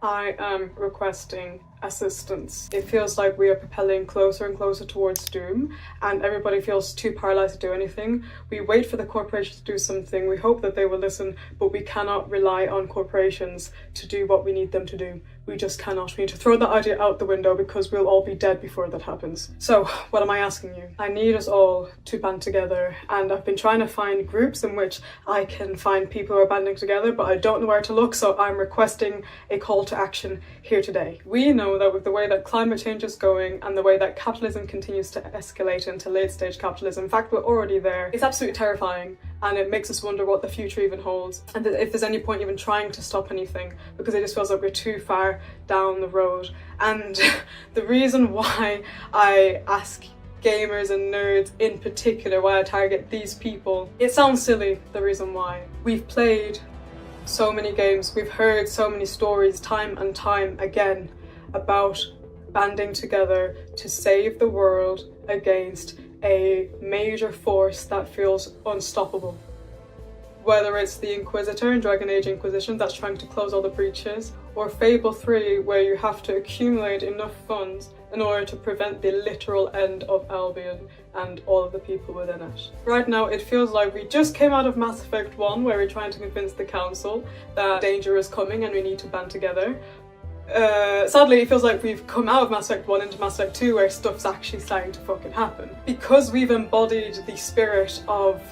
I am requesting assistance. It feels like we are propelling closer and closer towards doom, and everybody feels too paralyzed to do anything. We wait for the corporations to do something, we hope that they will listen, but we cannot rely on corporations to do what we need them to do. We just cannot. We need to throw that idea out the window because we'll all be dead before that happens. So, what am I asking you? I need us all to band together, and I've been trying to find groups in which I can find people who are banding together, but I don't know where to look, so I'm requesting a call to action here today. We know that with the way that climate change is going and the way that capitalism continues to escalate into late stage capitalism, in fact we're already there, it's absolutely terrifying, and it makes us wonder what the future even holds, and if there's any point even trying to stop anything, because it just feels like we're too far down the road. And the reason why I ask gamers and nerds in particular, why I target these people, it sounds silly, the reason why. We've played so many games, we've heard so many stories time and time again about banding together to save the world against a major force that feels unstoppable. Whether it's the Inquisitor in Dragon Age Inquisition that's trying to close all the breaches, or Fable 3 where you have to accumulate enough funds in order to prevent the literal end of Albion and all of the people within it. Right now it feels like we just came out of Mass Effect 1 where we're trying to convince the council that danger is coming and we need to band together. Sadly, it feels like we've come out of Mass Effect 1 into Mass Effect 2 where stuff's actually starting to fucking happen. Because we've embodied the spirit of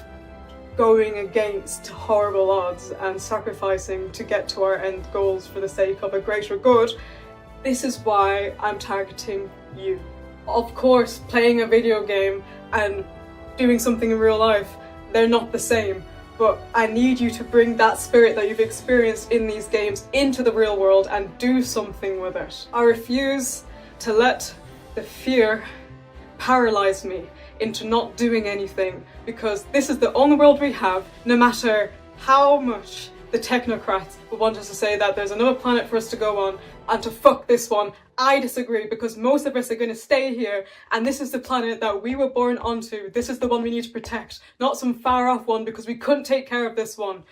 going against horrible odds and sacrificing to get to our end goals for the sake of a greater good, this is why I'm targeting you. Of course, playing a video game and doing something in real life, they're not the same. But I need you to bring that spirit that you've experienced in these games into the real world and do something with it. I refuse to let the fear paralyze me into not doing anything, because this is the only world we have, no matter how much the technocrats will want us to say that there's another planet for us to go on and to fuck this one. I disagree, because most of us are going to stay here, and this is the planet that we were born onto. This is the one we need to protect, not some far off one because we couldn't take care of this one.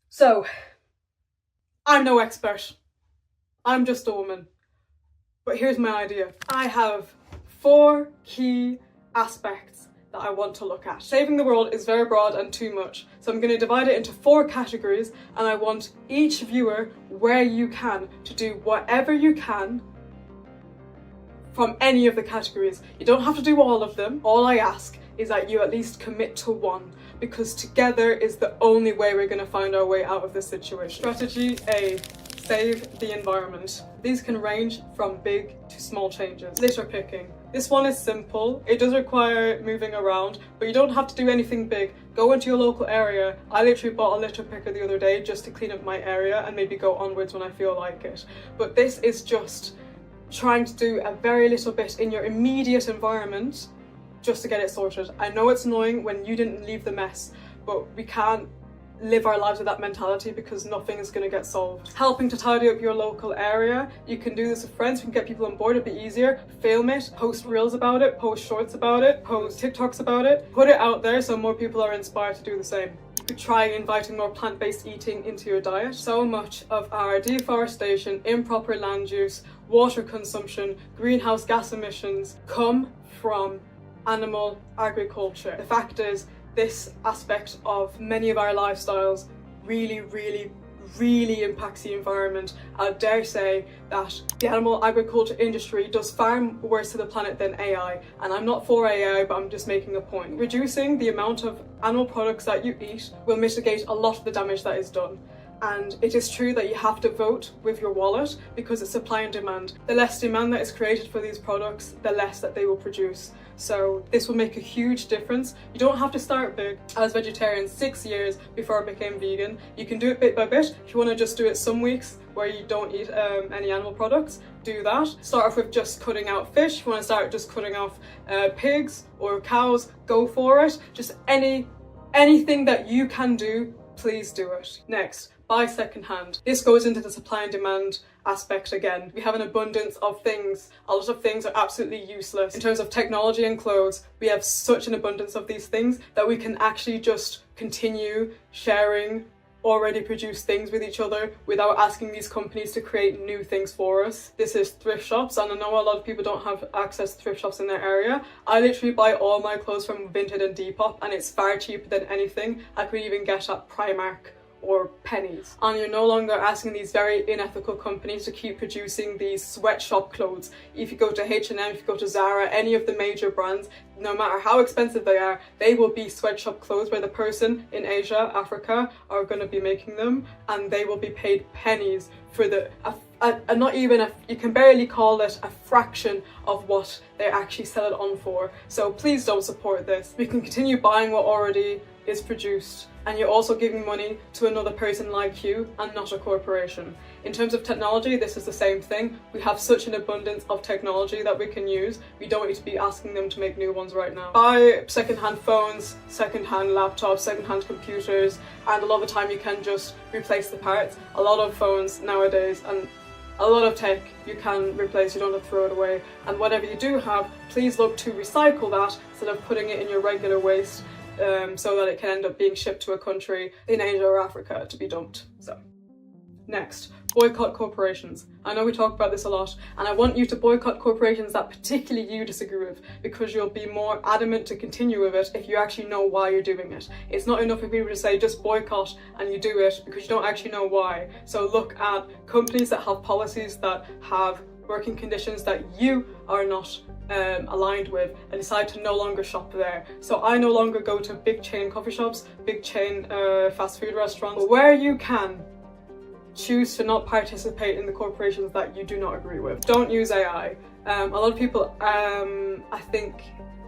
So, I'm no expert. I'm just a woman. But here's my idea. I have 4 key aspects that I want to look at. Saving the world is very broad and too much, so I'm going to divide it into 4 categories, and I want each viewer, where you can, to do whatever you can from any of the categories. You don't have to do all of them. All I ask is that you at least commit to one, because together is the only way we're going to find our way out of this situation. Strategy A. Save the environment. These can range from big to small changes. Litter picking. This one is simple. It does require moving around, but you don't have to do anything big. Go into your local area. I literally bought a litter picker the other day just to clean up my area and maybe go onwards when I feel like it. But this is just trying to do a very little bit in your immediate environment just to get it sorted. I know it's annoying when you didn't leave the mess, but we can't live our lives with that mentality because nothing is going to get solved. Helping to tidy up your local area. You can do this with friends, you can get people on board, it'd be easier. Film it, post reels about it, post shorts about it, post TikToks about it. Put it out there so more people are inspired to do the same. You could try inviting more plant-based eating into your diet. So much of our deforestation, improper land use, water consumption, greenhouse gas emissions come from animal agriculture. The fact is, this aspect of many of our lifestyles really impacts the environment. I dare say that the animal agriculture industry does far worse to the planet than AI, and I'm not for AI, but I'm just making a point. Reducing the amount of animal products that you eat will mitigate a lot of the damage that is done. And it is true that you have to vote with your wallet because it's supply and demand. The less demand that is created for these products, the less that they will produce. So this will make a huge difference. You don't have to start big. I was vegetarian 6 years before I became vegan. You can do it bit by bit. If you want to just do it some weeks where you don't eat any animal products, do that. Start off with just cutting out fish. If you want to start just cutting off pigs or cows, go for it. Just anything that you can do, please do it. Next, buy secondhand. This goes into the supply and demand aspect again. We have an abundance of things. A lot of things are absolutely useless. In terms of technology and clothes, we have such an abundance of these things that we can actually just continue sharing already produce things with each other without asking these companies to create new things for us. This is thrift shops, and I know a lot of people don't have access to thrift shops in their area. I literally buy all my clothes from Vinted and Depop, and it's far cheaper than anything I could even get at Primark or Pennies. And you're no longer asking these very unethical companies to keep producing these sweatshop clothes. If you go to H&M, if you go to Zara, any of the major brands, no matter how expensive they are, they will be sweatshop clothes where the person in Asia, Africa are going to be making them, and they will be paid pennies for not even you can barely call it a fraction of what they actually sell it on for. So please don't support this. We can continue buying what already is produced, and you're also giving money to another person like you and not a corporation. In terms of technology, this is the same thing. We have such an abundance of technology that we can use. We don't need to be asking them to make new ones right now. Buy second-hand phones, second-hand laptops, second-hand computers, and a lot of the time you can just replace the parts. A lot of phones nowadays and a lot of tech you can replace, you don't have to throw it away. And whatever you do have, please look to recycle that instead of putting it in your regular waste, so that it can end up being shipped to a country in Asia or Africa to be dumped. So, next, boycott corporations. I know we talk about this a lot, and I want you to boycott corporations that particularly you disagree with, because you'll be more adamant to continue with it if you actually know why you're doing it. It's not enough for people to say just boycott and you do it because you don't actually know why. So look at companies that have policies that have working conditions that you are not aligned with, and decide to no longer shop there. So I no longer go to big chain coffee shops, big chain fast food restaurants, but where you can, choose to not participate in the corporations that you do not agree with. Don't use AI. A lot of people, I think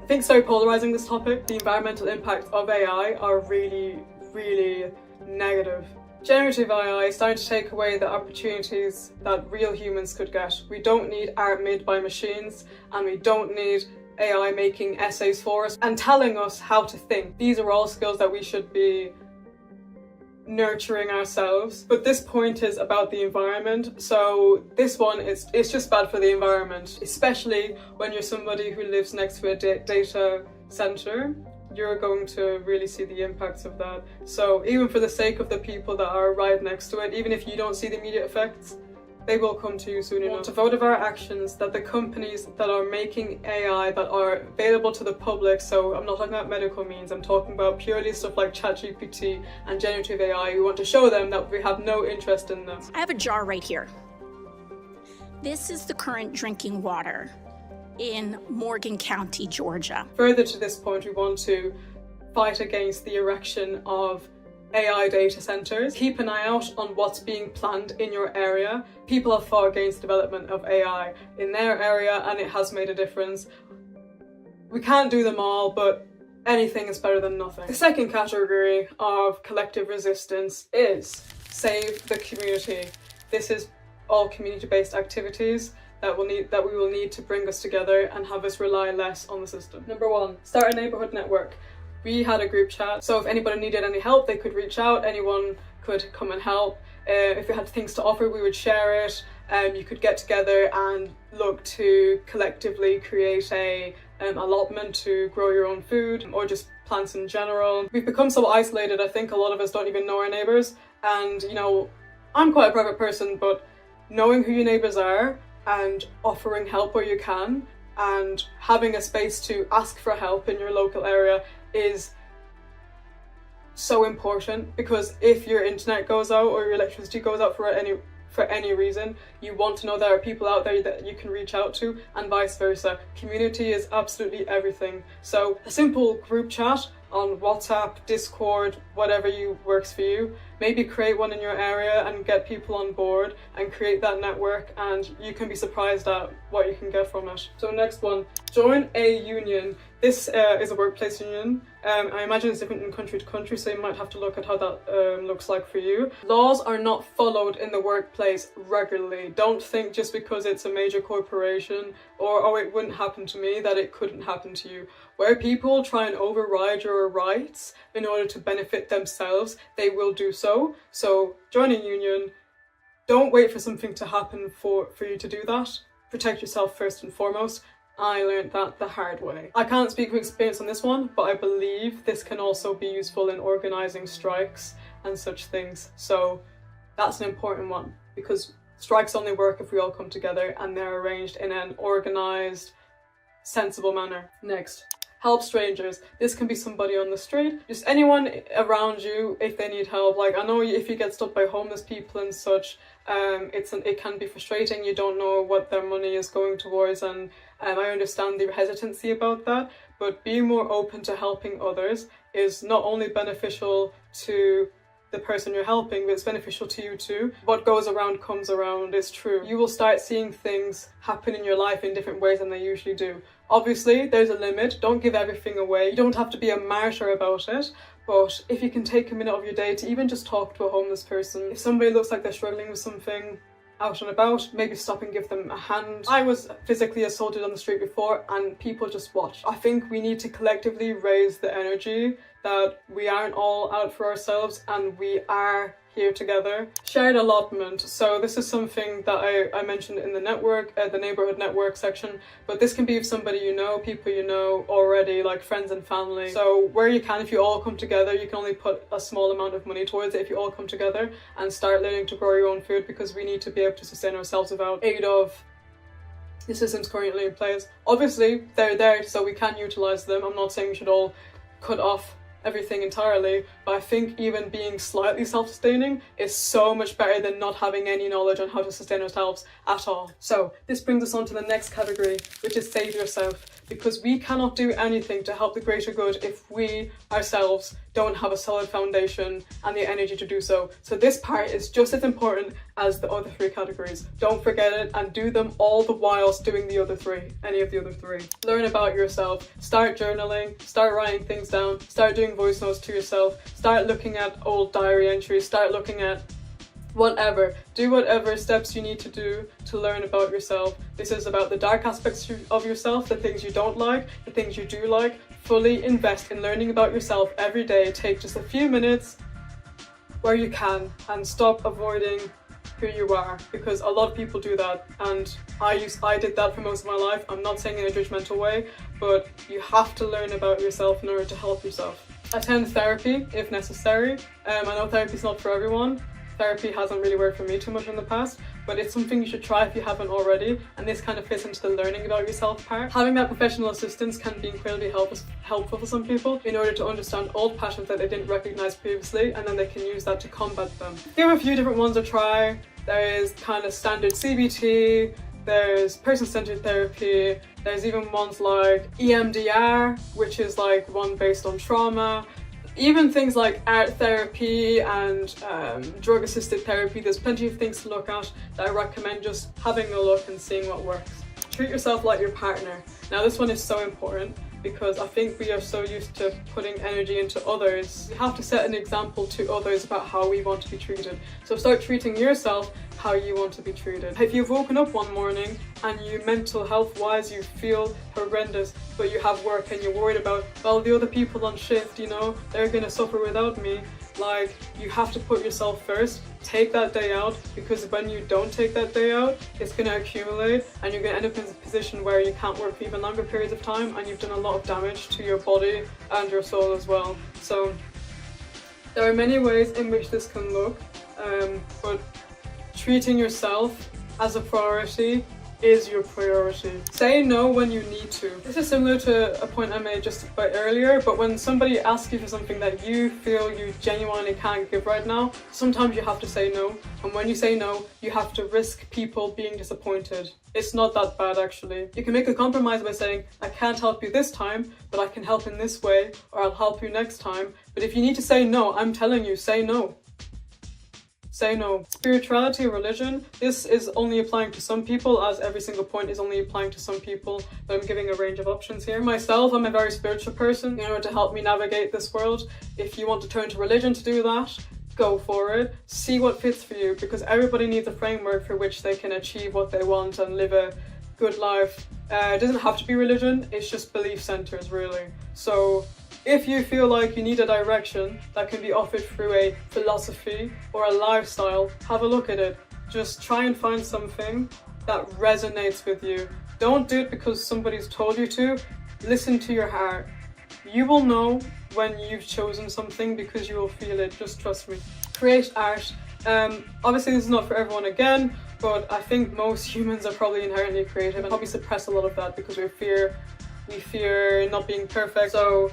it's very polarizing, this topic. The environmental impact of AI are really, really negative. Generative AI is starting to take away the opportunities that real humans could get. We don't need art made by machines, and we don't need AI making essays for us and telling us how to think. These are all skills that we should be nurturing ourselves. But this point is about the environment, so this one it's just bad for the environment, especially when you're somebody who lives next to a data center. You're going to really see the impacts of that. So even for the sake of the people that are right next to it, even if you don't see the immediate effects, they will come to you soon enough. To vote of our actions that the companies that are making AI that are available to the public, so I'm not talking about medical means, I'm talking about purely stuff like ChatGPT and generative AI, we want to show them that we have no interest in them. I have a jar right here. This is the current drinking water in Morgan County, Georgia. Further to this point, we want to fight against the erection of AI data centers. Keep an eye out on what's being planned in your area. People have fought against development of AI in their area, and it has made a difference. We can't do them all, but anything is better than nothing. The second category of collective resistance is save the community. This is all community-based activities that we will need to bring us together and have us rely less on the system. Number 1, start a neighbourhood network. We had a group chat, so if anybody needed any help, they could reach out, anyone could come and help. If we had things to offer, we would share it. You could get together and look to collectively create an allotment to grow your own food, or just plants in general. We've become so isolated, I think a lot of us don't even know our neighbours. And you know, I'm quite a private person, but knowing who your neighbours are and offering help where you can, and having a space to ask for help in your local area is so important, because if your internet goes out or your electricity goes out for any reason, you want to know there are people out there that you can reach out to, and vice versa. Community is absolutely everything. So a simple group chat on WhatsApp, Discord, whatever works for you. Maybe create one in your area and get people on board and create that network, and you can be surprised at what you can get from it. So next one, join a union. This is a workplace union. I imagine it's different in country to country, so you might have to look at how that looks like for you. Laws are not followed in the workplace regularly. Don't think just because it's a major corporation or oh, it wouldn't happen to me, that it couldn't happen to you. Where people try and override your rights in order to benefit themselves, they will do so. So join a union. Don't wait for something to happen for you to do that. Protect yourself first and foremost. I learned that the hard way. I can't speak with experience on this one, but I believe this can also be useful in organising strikes and such things. So that's an important one, because strikes only work if we all come together and they're arranged in an organised, sensible manner. Next, help strangers. This can be somebody on the street, just anyone around you if they need help. Like, I know if you get stuck by homeless people and such, it can be frustrating. You don't know what their money is going towards, and I understand the hesitancy about that, but being more open to helping others is not only beneficial to the person you're helping, but it's beneficial to you too. What goes around comes around is true. You will start seeing things happen in your life in different ways than they usually do. Obviously, there's a limit. Don't give everything away. You don't have to be a martyr about it. But if you can take a minute of your day to even just talk to a homeless person, if somebody looks like they're struggling with something out and about, maybe stop and give them a hand. I was physically assaulted on the street before and people just watched. I think we need to collectively raise the energy that we aren't all out for ourselves and we are here together. Shared allotment. So this is something that I mentioned in the network, the Neighbourhood Network section, but this can be with somebody you know, people you know already, like friends and family. So where you can, if you all come together, you can only put a small amount of money towards it if you all come together and start learning to grow your own food, because we need to be able to sustain ourselves without aid of the systems currently in place. Obviously, they're there, so we can utilise them. I'm not saying we should all cut off everything entirely, but I think even being slightly self-sustaining is so much better than not having any knowledge on how to sustain ourselves at all. So this brings us on to the next category, which is save yourself, because we cannot do anything to help the greater good if we ourselves don't have a solid foundation and the energy to do so. So this part is just as important as the other three categories. Don't forget it and do them all the whilst doing the other three, any of the other three. Learn about yourself, start journaling, start writing things down, start doing voice notes to yourself, start looking at old diary entries, start looking at whatever. Do whatever steps you need to do to learn about yourself. This is about the dark aspects of yourself, the things you don't like, the things you do like. Fully invest in learning about yourself every day. Take just a few minutes where you can and stop avoiding who you are, because a lot of people do that, and I did that for most of my life. I'm not saying in a judgmental way, but you have to learn about yourself in order to help yourself. Attend therapy if necessary. I know therapy is not for everyone. Therapy hasn't really worked for me too much in the past, but it's something you should try if you haven't already, and this kind of fits into the learning about yourself part. Having that professional assistance can be incredibly helpful for some people in order to understand old patterns that they didn't recognise previously, and then they can use that to combat them. There are a few different ones to try. There is kind of standard CBT, there's person-centered therapy, there's even ones like EMDR, which is like one based on trauma. Even things like art therapy and drug-assisted therapy, there's plenty of things to look at that I recommend just having a look and seeing what works. Treat yourself like your partner. Now this one is so important because I think we are so used to putting energy into others. We have to set an example to others about how we want to be treated. So start treating yourself how you want to be treated. If you've woken up one morning and you mental health wise you feel horrendous, but you have work and you're worried about, well, the other people on shift, you know, they're gonna suffer without me. Like, you have to put yourself first. Take that day out, because when you don't take that day out, it's going to accumulate and you're going to end up in a position where you can't work for even longer periods of time, and you've done a lot of damage to your body and your soul as well. So there are many ways in which this can look, but treating yourself as a priority is your priority. Say no when you need to. This is similar to a point I made just a bit earlier, but when somebody asks you for something that you feel you genuinely can't give right now, sometimes you have to say no. And when you say no, you have to risk people being disappointed. It's not that bad actually. You can make a compromise by saying, I can't help you this time, but I can help in this way, or I'll help you next time. But if you need to say no, I'm telling you, say no. Say no. Spirituality or religion, this is only applying to some people, as every single point is only applying to some people, but I'm giving a range of options here. Myself, I'm a very spiritual person. In order to help me navigate this world, if you want to turn to religion to do that, go for it. See what fits for you, because everybody needs a framework for which they can achieve what they want and live a good life. It doesn't have to be religion, it's just belief centers really. So if you feel like you need a direction that can be offered through a philosophy or a lifestyle, have a look at it. Just try and find something that resonates with you. Don't do it because somebody's told you to. Listen to your heart. You will know when you've chosen something because you will feel it, just trust me. Create art. Obviously this is not for everyone again, but I think most humans are probably inherently creative and probably suppress a lot of that because we fear not being perfect. So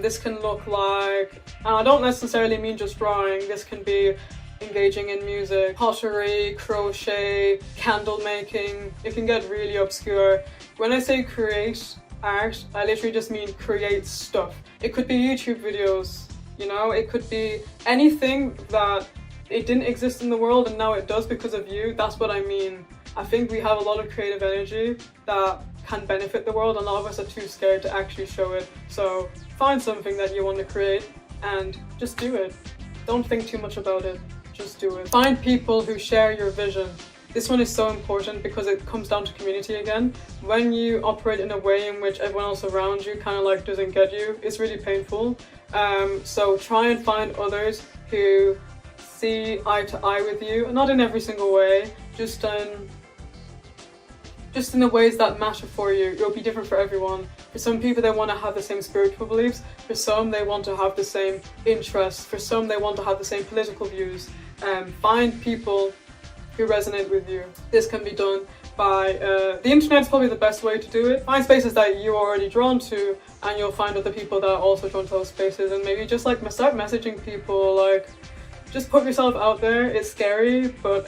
this can look like, and I don't necessarily mean just drawing, this can be engaging in music, pottery, crochet, candle making. It can get really obscure. When I say create art, I literally just mean create stuff. It could be YouTube videos, you know, it could be anything that it didn't exist in the world and now it does because of you. That's what I mean. I think we have a lot of creative energy that can benefit the world, and a lot of us are too scared to actually show it. So find something that you want to create and just do it. Don't think too much about it, just do it. Find people who share your vision. This one is so important because it comes down to community again. When you operate in a way in which everyone else around you kind of like doesn't get you, it's really painful. So try and find others who see eye to eye with you, not in every single way, just in the ways that matter for you. It'll be different for everyone. For some people, they want to have the same spiritual beliefs. For some, they want to have the same interests. For some, they want to have the same political views. Find people who resonate with you. This can be done by, the internet's probably the best way to do it. Find spaces that you're already drawn to, and you'll find other people that are also drawn to those spaces, and maybe just like start messaging people, like, just put yourself out there. It's scary, but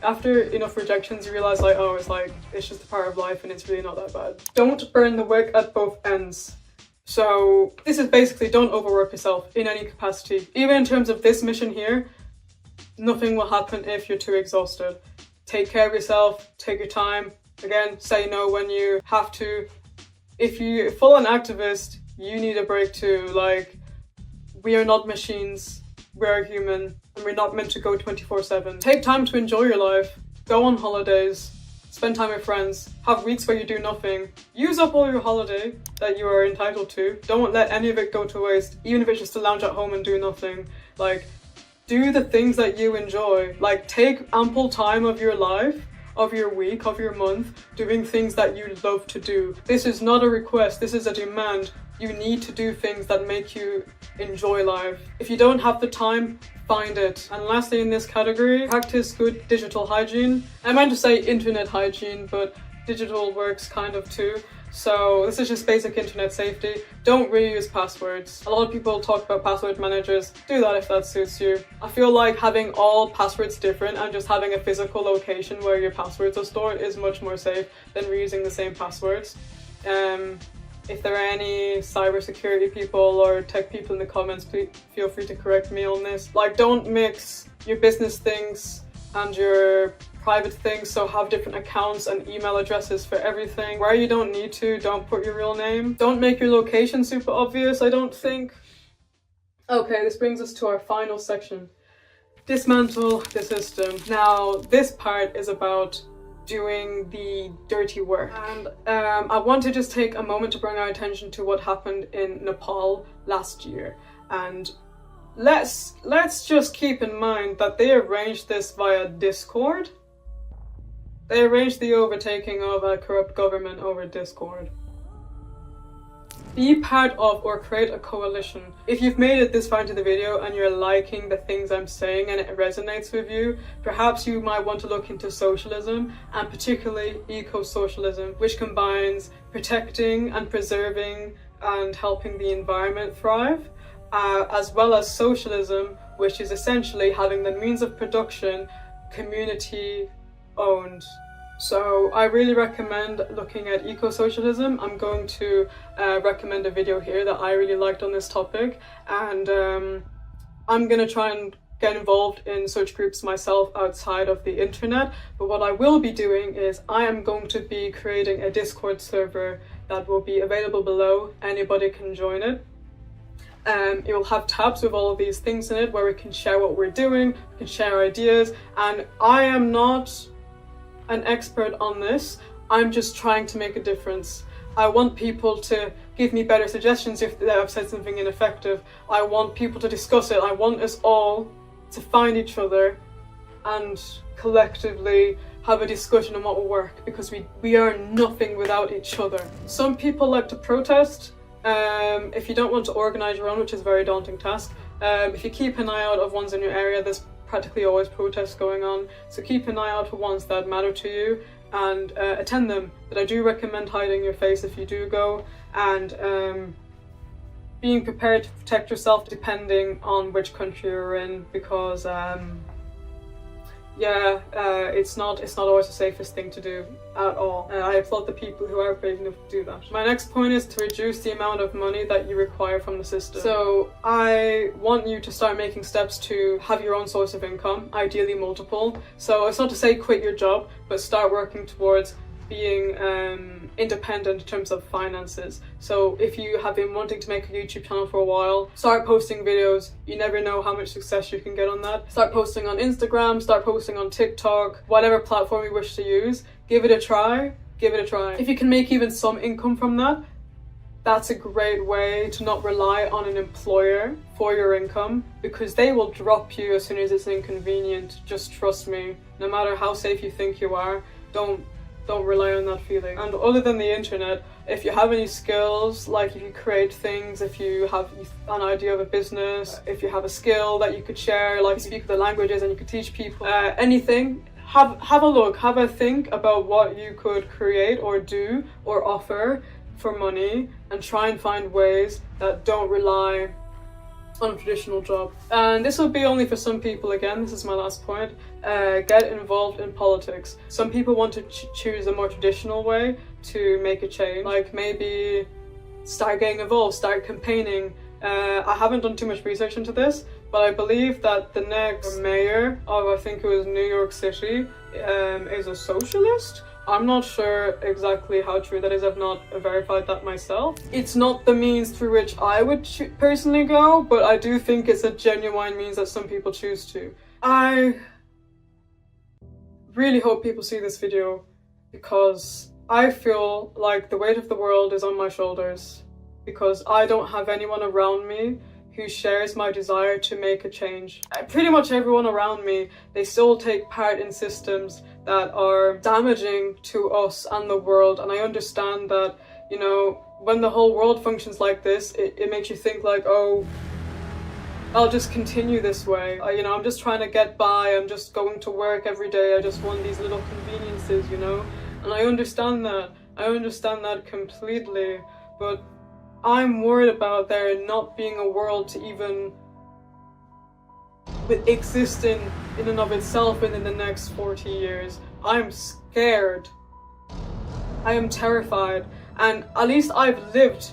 after enough rejections, you realize like, oh, it's just a part of life and it's really not that bad. Don't burn the wick at both ends. So this is basically don't overwork yourself in any capacity. Even in terms of this mission here, nothing will happen if you're too exhausted. Take care of yourself, take your time. Again, say no when you have to. If you're full-on activist, you need a break too. Like, we are not machines. We're human, and we're not meant to go 24/7. Take time to enjoy your life. Go on holidays. Spend time with friends. Have weeks where you do nothing. Use up all your holiday that you are entitled to. Don't let any of it go to waste, even if it's just to lounge at home and do nothing. Like, do the things that you enjoy. Like, take ample time of your life, of your week, of your month, doing things that you love to do. This is not a request, this is a demand. You need to do things that make you enjoy life. If you don't have the time, find it. And lastly in this category, practice good digital hygiene. I meant to say internet hygiene, but digital works kind of too. So this is just basic internet safety. Don't reuse passwords. A lot of people talk about password managers. Do that if that suits you. I feel like having all passwords different and just having a physical location where your passwords are stored is much more safe than reusing the same passwords. If there are any cybersecurity people or tech people in the comments, please feel free to correct me on this. Like, don't mix your business things and your private things, so have different accounts and email addresses for everything. Where you don't need to, don't put your real name. Don't make your location super obvious, I don't think. Okay, this brings us to our final section. Dismantle the system. Now, this part is about doing the dirty work, and I want to just take a moment to bring our attention to what happened in Nepal last year. And let's just keep in mind that they arranged this via Discord. They arranged the overtaking of a corrupt government over Discord. Be part of or create a coalition. If you've made it this far into the video and you're liking the things I'm saying and it resonates with you, perhaps you might want to look into socialism, and particularly eco-socialism, which combines protecting and preserving and helping the environment thrive, as well as socialism, which is essentially having the means of production community owned. So I really recommend looking at eco-socialism. I'm going to recommend a video here that I really liked on this topic, and I'm going to try and get involved in such groups myself outside of the internet. But what I will be doing is I am going to be creating a Discord server that will be available below. Anybody can join it. It will have tabs with all of these things in it where we can share what we're doing, we can share ideas, and I am not an expert on this. I'm just trying to make a difference. I want people to give me better suggestions if I've said something ineffective. I want people to discuss it. I want us all to find each other and collectively have a discussion on what will work, because we are nothing without each other. Some people like to protest. If you don't want to organise your own, which is a very daunting task, if you keep an eye out of ones in your area, there's practically always protests going on, so keep an eye out for ones that matter to you and attend them. But I do recommend hiding your face if you do go, and being prepared to protect yourself depending on which country you're in, because it's not always the safest thing to do at all. I applaud the people who are brave enough to do that. My next point is to reduce the amount of money that you require from the system. So I want you to start making steps to have your own source of income, ideally multiple. So it's not to say quit your job, but start working towards being independent in terms of finances. So if you have been wanting to make a YouTube channel for a while, start posting videos. You never know how much success you can get on that. Start posting on Instagram, start posting on TikTok, whatever platform you wish to use. Give it a try, give it a try. If you can make even some income from that, that's a great way to not rely on an employer for your income, because they will drop you as soon as it's inconvenient. Just trust me, no matter how safe you think you are, don't rely on that feeling. And other than the internet, if you have any skills, like if you create things, if you have an idea of a business, if you have a skill that you could share, like you speak the languages and you could teach people, anything, have a look, have a think about what you could create or do or offer for money, and try and find ways that don't rely on a traditional job. And this will be only for some people. Again, this is my last point. Get involved in politics. Some people want to choose a more traditional way to make a change, like maybe start getting involved, start campaigning. I haven't done too much research into this, but I believe that the next mayor of, I think it was New York City, is a socialist. I'm not sure exactly how true that is. I've not verified that myself. It's not the means through which I would personally go, but I do think it's a genuine means that some people choose to. I really hope people see this video, because I feel like the weight of the world is on my shoulders, because I don't have anyone around me who shares my desire to make a change. Pretty much everyone around me, they still take part in systems that are damaging to us and the world. And I understand that, you know, when the whole world functions like this, it makes you think like, oh, I'll just continue this way. You know, I'm just trying to get by, I'm just going to work every day, I just want these little conveniences, you know? And I understand that completely, but I'm worried about there not being a world to even exist in and of itself within the next 40 years. I'm scared. I am terrified. And at least I've lived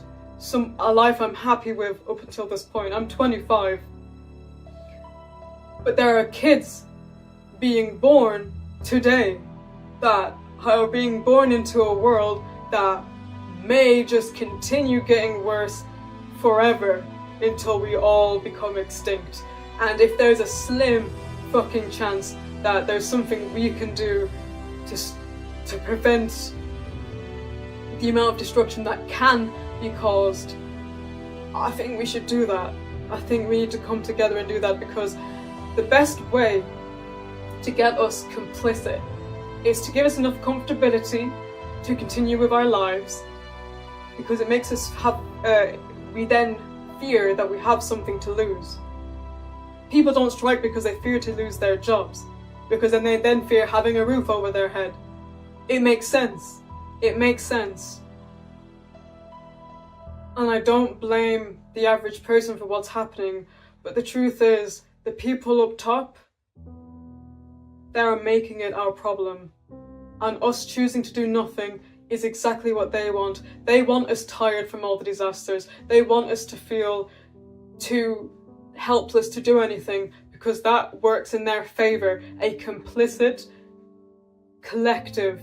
a life I'm happy with up until this point. I'm 25. But there are kids being born today that are being born into a world that may just continue getting worse forever until we all become extinct. And if there's a slim fucking chance that there's something we can do to prevent the amount of destruction that can be caused, I think we should do that. I think we need to come together and do that, because the best way to get us complicit is to give us enough comfortability to continue with our lives, because it makes us have, we then fear that we have something to lose. People don't strike because they fear to lose their jobs, because then they then fear having a roof over their head. It makes sense. It makes sense. And I don't blame the average person for what's happening, but the truth is, the people up top, they're making it our problem. And us choosing to do nothing is exactly what they want. They want us tired from all the disasters. They want us to feel too helpless to do anything, because that works in their favour. A complicit collective,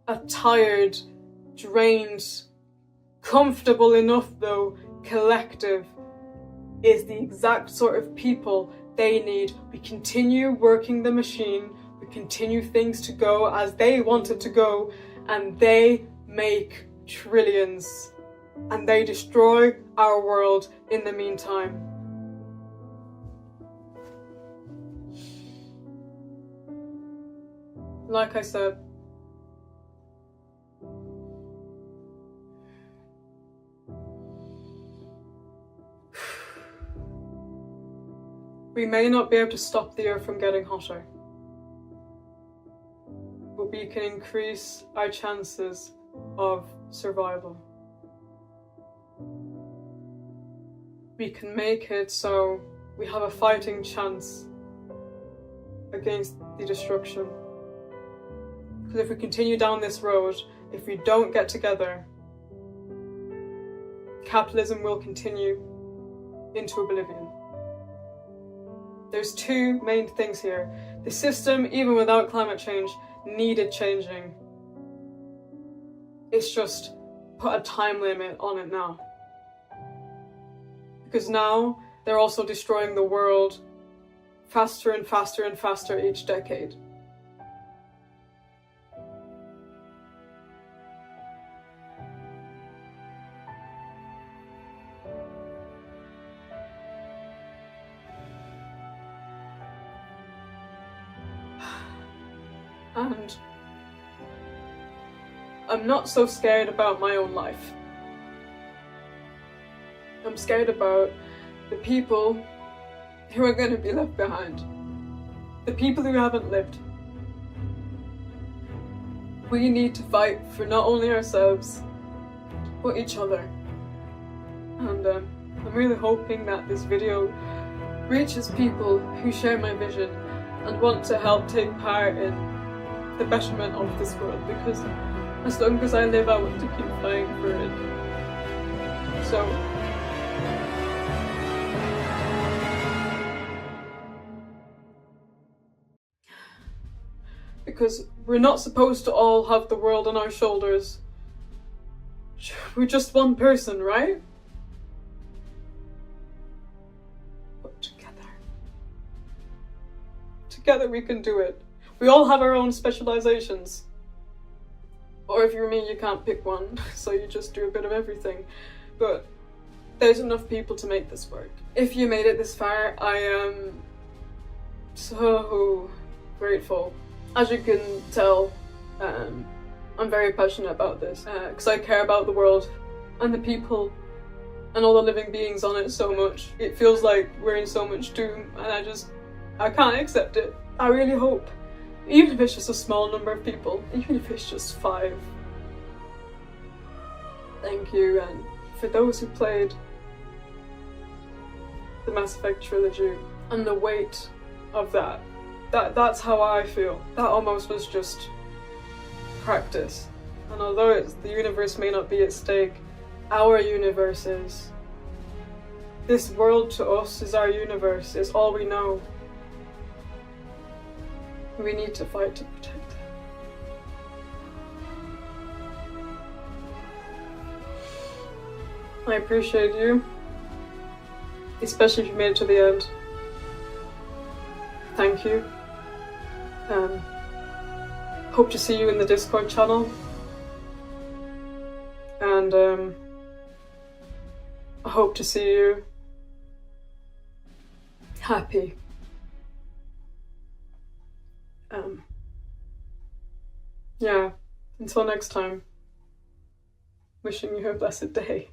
a tired, drained, comfortable enough though collective is the exact sort of people they need. We continue working the machine, we continue things to go as they want it to go, and they make trillions, and they destroy our world in the meantime. Like I said, We may not be able to stop the earth from getting hotter, but we can increase our chances of survival. We can make it so we have a fighting chance against the destruction. Because if we continue down this road, if we don't get together, capitalism will continue into oblivion. There's two main things here. The system, even without climate change, needed changing. It's just put a time limit on it now. Because now they're also destroying the world faster and faster and faster each decade. And I'm not so scared about my own life. I'm scared about the people who are going to be left behind. The people who haven't lived. We need to fight for not only ourselves, but each other. And I'm really hoping that this video reaches people who share my vision and want to help take part in the betterment of this world, because as long as I live, I want to keep fighting for it. So, because we're not supposed to all have the world on our shoulders. We're just one person, right? But together we can do it. We all have our own specializations. Or if you're me, you can't pick one, so you just do a bit of everything. But there's enough people to make this work. If you made it this far, I am so grateful. As you can tell, I'm very passionate about this, because I care about the world and the people and all the living beings on it so much. It feels like we're in so much doom, and I can't accept it. I really hope, even if it's just a small number of people, even if it's just 5. Thank you, and for those who played the Mass Effect trilogy and the weight of that's how I feel. That almost was just practice. And although the universe may not be at stake, our universe is. This world to us is our universe, it's all we know. We need to fight to protect it. I appreciate you, especially if you made it to the end. Thank you. Hope to see you in the Discord channel. And I hope to see you happy. Yeah, until next time, wishing you a blessed day.